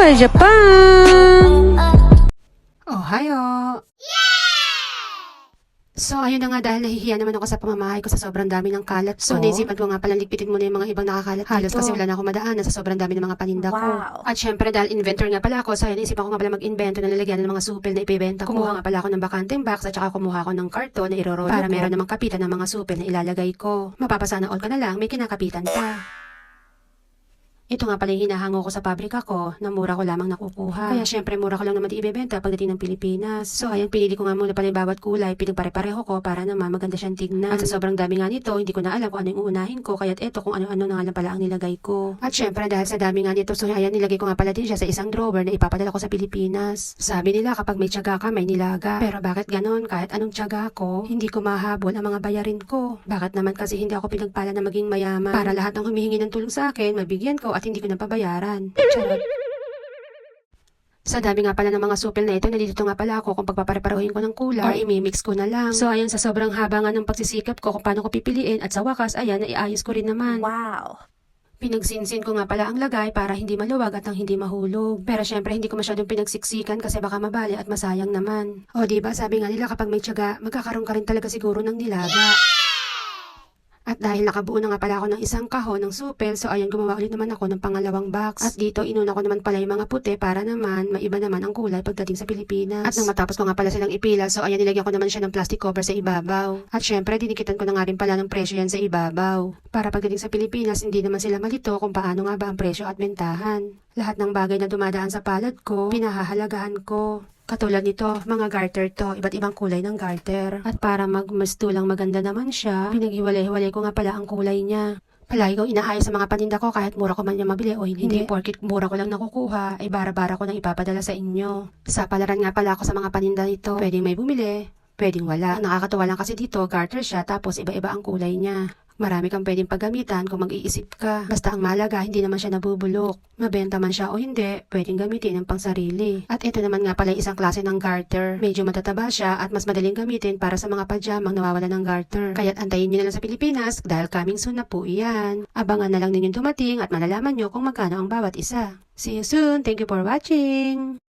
sa Japan! Ohayo! So, ayun na nga dahil nahihiya naman ako sa pamamahay ko sa sobrang dami ng kalat. So, naisipan ko nga palang ligpitin muna yung mga ibang nakakalat halos kasi wala na akong madaanan sa sobrang dami ng mga paninda ko. At syempre dahil inventor nga pala ako, so ayun naisipan ko nga pala mag-invento na lalagyan ng mga supel na ipibenta ko. Kumuha nga pala ako ng bakanteng box at saka kumuha ako ng karton na irorolo para meron namang kapitan ng mga supel na ilalagay ko. Mapapasana all ka na lang, may kinakapitan pa. Ito nga pala yung hinahango ko sa pabrika ko na mura ko lamang nakukuha. Kaya syempre mura ko lang naman ibebenta pagdating ng Pilipinas. So ayan, pinili ko nga muna pala yung bawat kulay, pinagpare-pareho ko para naman maganda siyang tignan. At sa sobrang dami nga nito, hindi ko na alam kung ano yung uunahin ko, kaya't eto kung ano-ano na nga lang pala ang nilagay ko. At syempre dahil sa dami nga nito, so ayan, nilagay ko nga pala din siya sa isang drawer na ipapadala ko sa Pilipinas. Sabi nila kapag may tiyaga ka, may nilaga. Pero bakit ganon? Kahit anong tiyaga ko, hindi ko mahabol ang mga bayarin ko. Bakit naman kasi hindi ako pinagpala na maging mayaman? Para lahat ng humihingi ng tulong sa akin, mabigyan ko at hindi ko napabayaran. Charot. Sa dami nga pala ng mga supel na ito, nandito nga pala ako kung pagpapare-parehuin ko ng kulay or imimix ko na lang. So ayan, sa sobrang haba nga ng pagsisikap ko kung paano ko pipiliin at sa wakas, ayan, naiayos ko rin naman. Wow! Pinagsinsin ko nga pala ang lagay para hindi maluwag at ang hindi mahulog. Pero syempre hindi ko masyadong pinagsiksikan kasi baka mabali at masayang naman. O diba, sabi nga nila kapag may tiyaga, magkakaroon ka rin talaga siguro ng nilaga. At dahil nakabuo na nga pala ako ng isang kahon ng supel, so ayan, gumawa ulit naman ako ng pangalawang box. At dito, inuna ko naman pala yung mga puti para naman maiba naman ang kulay pagdating sa Pilipinas. At nang matapos ko nga pala silang ipila, so ayan, nilagyan ko naman siya ng plastic cover sa ibabaw. At syempre, dinikitan ko na nga rin pala ng presyo yan sa ibabaw. Para pagdating sa Pilipinas, hindi naman sila malito kung paano nga ba ang presyo at bentahan. Lahat ng bagay na dumadaan sa palad ko, pinahahalagahan ko. Katulad nito, mga garter to, iba't ibang kulay ng garter. At para magmastulang maganda naman siya, pinaghiwalay-hiwalay ko nga pala ang kulay niya. Palagi kong inaayos sa mga paninda ko kahit mura ko man niya mabili o hindi porkit mura ko lang nakukuha, ay bara-bara ko nang ipapadala sa inyo. Sa palaran nga pala ako sa mga paninda nito, pwedeng may bumili, pwedeng wala. Nakakatuwa lang kasi dito, garter siya tapos iba-iba ang kulay niya. Marami kang pwedeng paggamitan kung mag-iisip ka. Basta ang mahalaga, hindi naman siya nabubulok. Mabenta man siya o hindi, pwedeng gamitin ng pangsarili. At ito naman nga pala isang klase ng garter. Medyo matataba siya at mas madaling gamitin para sa mga pajamang nawawala ng garter. Kaya't antayin nyo na lang sa Pilipinas dahil coming soon na po iyan. Abangan na lang ninyong dumating at malalaman nyo kung magkano ang bawat isa. See you soon! Thank you for watching!